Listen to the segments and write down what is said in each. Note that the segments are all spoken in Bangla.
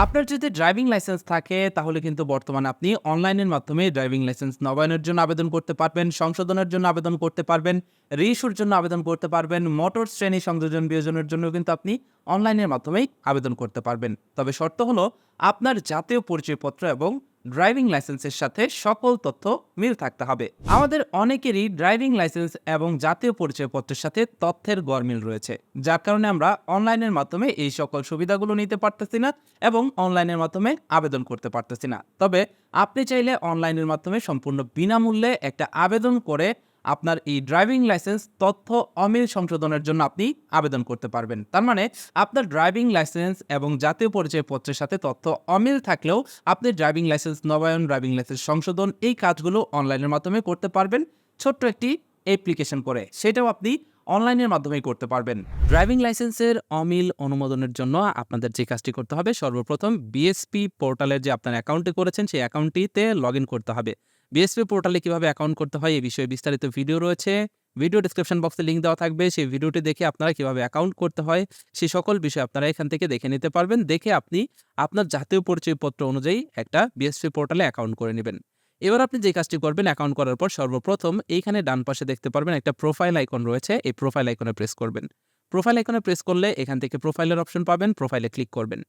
আপনার যদি ড্রাইভিং লাইসেন্স থাকে তাহলে কিন্তু বর্তমানে আপনি অনলাইনের মাধ্যমে ড্রাইভিং লাইসেন্স নবায়নের জন্য আবেদন করতে পারবেন, সংশোধনের জন্য আবেদন করতে পারবেন, রি-ইস্যুর জন্য আবেদন করতে পারবেন, মোটর শ্রেণী সংযোজন বিয়োজনের জন্য কিন্তু আপনি অনলাইনের মাধ্যমেই আবেদন করতে পারবেন। তবে শর্ত হলো আপনার জাতীয় পরিচয়পত্র এবং ড্রাইভিং লাইসেন্সের সাথে সকল তথ্য মিল থাকতে হবে। আমাদের অনেকেরই ড্রাইভিং লাইসেন্স এবং জাতীয় পরিচয়পত্রের সাথে তথ্যের গরমিল রয়েছে, যার কারণে আমরা অনলাইনের মাধ্যমে এই সকল সুবিধাগুলো নিতে পারতেছি না এবং অনলাইনের মাধ্যমে আবেদন করতে পারতেছি না। তবে আপনি চাইলে অনলাইনের মাধ্যমে সম্পূর্ণ বিনামূল্যে একটা আবেদন করে আপনার এই ড্রাইভিং লাইসেন্স তথ্য অমিল সংশোধনের জন্য আপনি আবেদন করতে পারবেন। তার মানে আপনার ড্রাইভিং লাইসেন্স এবং জাতীয় পরিচয়পত্রের সাথে তথ্য অমিল থাকলেও আপনি ড্রাইভিং লাইসেন্স নবায়ন, ড্রাইভিং লাইসেন্স সংশোধন এই কাজগুলো অনলাইনের মাধ্যমে করতে পারবেন ছোট্ট একটি অ্যাপ্লিকেশন করে। সেটাও আপনি অনলাইনের মাধ্যমেই করতে পারবেন। ড্রাইভিং লাইসেন্সের অমিল অনুমোদনের জন্য আপনাদের যে কাজটি করতে হবে, সর্বপ্রথম বিএসপি পোর্টালের যে আপনার অ্যাকাউন্টটি করেছেন সেই অ্যাকাউন্টটিতে লগইন করতে হবে। বিএসপি পোর্টালে কিভাবে অ্যাকাউন্ট করতে হয় এই বিষয়ে বিস্তারিত ভিডিও রয়েছে। ভিডিও ডেসক্রিপশন বক্সে লিঙ্ক দেওয়া থাকবে। সেই ভিডিওটি দেখে আপনারা কিভাবে অ্যাকাউন্ট করতে হয় সেই সকল বিষয় আপনারা এখান থেকে দেখে নিতে পারবেন। দেখে আপনি আপনার জাতীয় পরিচয়পত্র অনুযায়ী একটা বিএসপি পোর্টালে অ্যাকাউন্ট করে নেবেন। এবার আপনি যে কাজটি করবেন, অ্যাকাউন্ট করার পর সর্বপ্রথম এইখানে ডান পাশে দেখতে পারবেন একটা প্রোফাইল আইকন রয়েছে। এই প্রোফাইল আইকনে প্রেস করবেন। প্রোফাইল আইকনে প্রেস করলে এখান থেকে প্রোফাইলের অপশন পাবেন। প্রোফাইলে ক্লিক করবেন।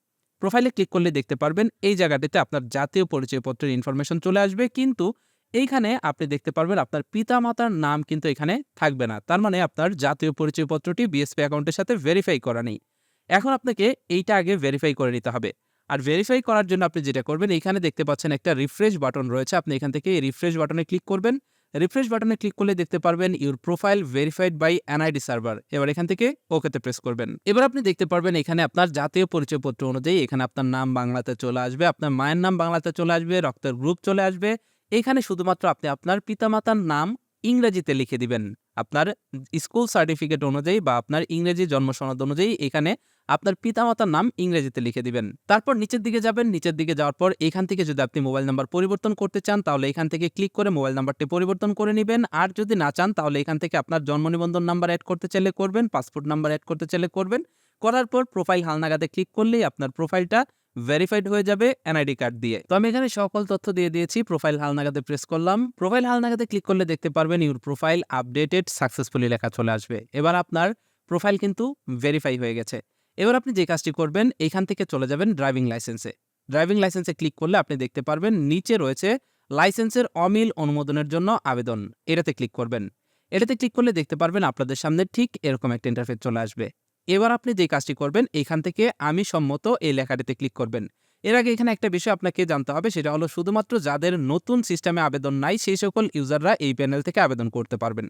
প্রোফাইলে ক্লিক করলে দেখতে পারবেন এই জায়গাটিতে আপনার জাতীয় পরিচয়পত্রের ইনফরমেশন চলে আসবে, কিন্তু এইখানে আপনি দেখতে পারবেন আপনার পিতামাতার নাম কিন্তু এখানে থাকবে না। তার মানে আপনার জাতীয় পরিচয়পত্রটি বিএসপি অ্যাকাউন্টের সাথে ভেরিফাই করা নেই। এখন আপনাকে এইটা আগে ভেরিফাই করে নিতে হবে। আর ভেরিফাই করার জন্য আপনি যেটা করবেন, এইখানে দেখতে পাচ্ছেন একটা রিফ্রেশ বাটন রয়েছে। আপনি এখান থেকে এই রিফ্রেশ বাটনে ক্লিক করবেন। রিফ্রেশ বাটনে ক্লিক করলে দেখতে পারবেন your profile verified by NID server. এবার এখান থেকে ওকেতে প্রেস করবেন। এবার আপনি দেখতে পারবেন এখানে আপনার জাতীয় পরিচয়পত্র অনুযায়ী এখানে আপনার নাম বাংলাতে চলে আসবে, আপনার মায়ের নাম বাংলাতে চলে আসবে, রক্তের গ্রুপ চলে আসবে। এখানে শুধুমাত্র আপনি আপনার পিতামাতার নাম ইংরেজিতে লিখে দিবেন। আপনার স্কুল সার্টিফিকেট অনুযায়ী বা আপনার ইংরেজি জন্ম সনদ অনুযায়ী এখানে আপনার পিতামাতার নাম ইংরেজিতে লিখে দিবেন। তারপর নিচের দিকে যাবেন। নিচের দিকে যাওয়ার পর এখান থেকে যদি আপনি মোবাইল নাম্বার পরিবর্তন করতে চান তাহলে এখান থেকে ক্লিক করে মোবাইল নাম্বারটি পরিবর্তন করে নেবেন। আর যদি না চান তাহলে এখান থেকে আপনার জন্ম নিবন্ধন নাম্বার অ্যাড করতে চাইলে করবেন, পাসপোর্ট নাম্বার অ্যাড করতে চাইলে করবেন। করার পর প্রোফাইল হালনাগাদে ক্লিক করলেই আপনার প্রোফাইলটা ভেরিফাইড হয়ে যাবে এনআইডি কার্ড দিয়ে। তো আমি এখানে সকল তথ্য দিয়ে দিয়েছি। প্রোফাইল হালনাগাদে প্রেস করলাম। প্রোফাইল হালনাগাদে ক্লিক করলে দেখতে পারবেন ইউর প্রোফাইল আপডেটেড সাকসেসফুলি লেখা চলে আসবে। এবার আপনার প্রোফাইল কিন্তু ভেরিফাই হয়ে গেছে। এবার আপনি যে কাজটি করবেন, এইখান থেকে চলে যাবেন ড্রাইভিং লাইসেন্সে। ড্রাইভিং লাইসেন্সে ক্লিক করলে আপনি দেখতে পারবেন নিচে রয়েছে লাইসেন্সের অমিল অনুমোদনের জন্য আবেদন। এটাতে ক্লিক করবেন। এটাতে ক্লিক করলে দেখতে পারবেন আপনাদের সামনে ঠিক এরকম একটা ইন্টারফেস চলে আসবে। এবার আপনি যে কাজটি করবেন, এইখান থেকে আমি সম্মত এই লেখাটিতে ক্লিক করবেন। এর আগে এখানে একটা বিষয় আপনাকে জানতে হবে, সেটা হলো শুধুমাত্র যাদের নতুন সিস্টেমে আবেদন নাই সেই সকল ইউজাররা এই প্যানেল থেকে আবেদন করতে পারবেন।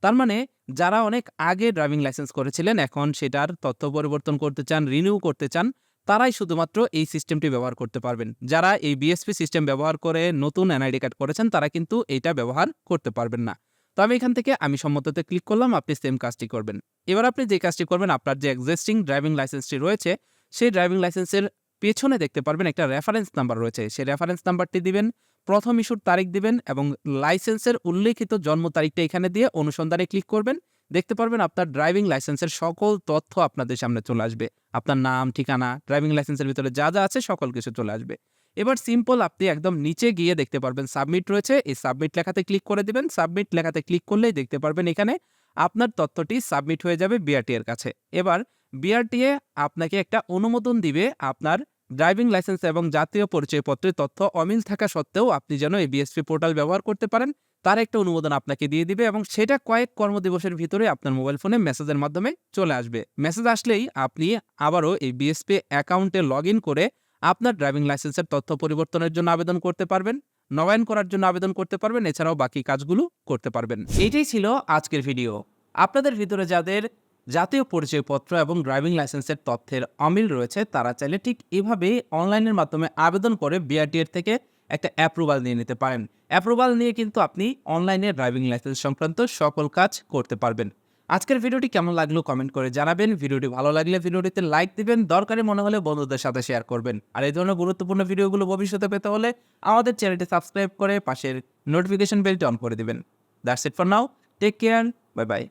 তার মানে যারা অনেক আগে ড্রাইভিং লাইসেন্স করেছিলেন, এখন সেটার তথ্য পরিবর্তন করতে চান, রিনিউ করতে চান, তারাই শুধুমাত্র এই সিস্টেমটি ব্যবহার করতে পারবেন। যারা এই বিএসপি সিস্টেম ব্যবহার করে নতুন এনআইডি কার্ড করেছেন তারা কিন্তু এইটা ব্যবহার করতে পারবেন না। তো আমি এখান থেকে আমি সম্মততে ক্লিক করলাম। আপনি সেম কাজটি করবেন। এবার আপনি যে কাজটি করবেন, আপনার যে এক্সিস্টিং ড্রাইভিং লাইসেন্সটি রয়েছে সেই ড্রাইভিং লাইসেন্সের পেছনে দেখতে পারবেন একটা রেফারেন্স নাম্বার রয়েছে। সেই রেফারেন্স নাম্বারটি দিবেন, প্রথম ইস্যুর তারিখ দিবেন এবং লাইসেন্সের উল্লেখিত জন্ম তারিখটা এখানে দিয়ে অনুসন্ধানে ক্লিক করবেন। দেখতে পারবেন আপনার ড্রাইভিং লাইসেন্সের সকল তথ্য আপনাদের সামনে চলে আসবে। আপনার নাম, ঠিকানা, ড্রাইভিং লাইসেন্সের ভিতরে যা যা আছে সকল কিছু চলে আসবে। এবার সিম্পল আপনি একদম নিচে গিয়ে দেখতে পারবেন সাবমিট রয়েছে। এই সাবমিট লেখাতে ক্লিক করে দিবেন। সাবমিট লেখাতে ক্লিক করলেই দেখতে পারবেন এখানে আপনার তথ্যটি সাবমিট হয়ে যাবে বিআরটি এর কাছে। এবার বিআরটিএ আপনাকে একটা অনুমোদন দিবে আপনার ড্রাইভিং লাইসেন্স এবং জাতীয় পরিচয়পত্রের তথ্য অমিল থাকা সত্ত্বেও আপনি যেন এই বিএসপি পোর্টাল ব্যবহার করতে পারেন তার একটা অনুমোদন আপনাকে দিয়ে দিবে এবং সেটা কয়েক কর্মদিবসের ভিতরে আপনার মোবাইল ফোনে মেসেজের মাধ্যমে চলে আসবে। মেসেজ আসলেই আপনি আবারও এই বিএসপি অ্যাকাউন্টে লগ ইন করে আপনার ড্রাইভিং লাইসেন্সের তথ্য পরিবর্তনের জন্য আবেদন করতে পারবেন, নবায়ন করার জন্য আবেদন করতে পারবেন, এছাড়াও বাকি কাজগুলো করতে পারবেন। এইটাই ছিল আজকের ভিডিও। আপনাদের ভিতরে যাদের জাতীয় পরিচয়পত্র এবং ড্রাইভিং লাইসেন্সের তথ্যের অমিল রয়েছে তারা চাইলে ঠিক এভাবেই অনলাইনের মাধ্যমে আবেদন করে বিআরটিএর থেকে একটা অ্যাপ্রুভাল নিয়ে নিতে পারেন। অ্যাপ্রুভাল নিয়ে কিন্তু আপনি অনলাইনে ড্রাইভিং লাইসেন্স সংক্রান্ত সকল কাজ করতে পারবেন। আজকের ভিডিওটি কেমন লাগলো কমেন্ট করে জানাবেন। ভিডিওটি ভালো লাগলে ভিডিওটিতে লাইক দিবেন, দরকারি মনে হলে বন্ধুদের সাথে শেয়ার করবেন। আর এই ধরনের গুরুত্বপূর্ণ ভিডিওগুলো ভবিষ্যতে পেতে হলে আমাদের চ্যানেলটি সাবস্ক্রাইব করে পাশের নোটিফিকেশন বেলটি অন করে দিবেন। That's it for now. Take care. Bye by.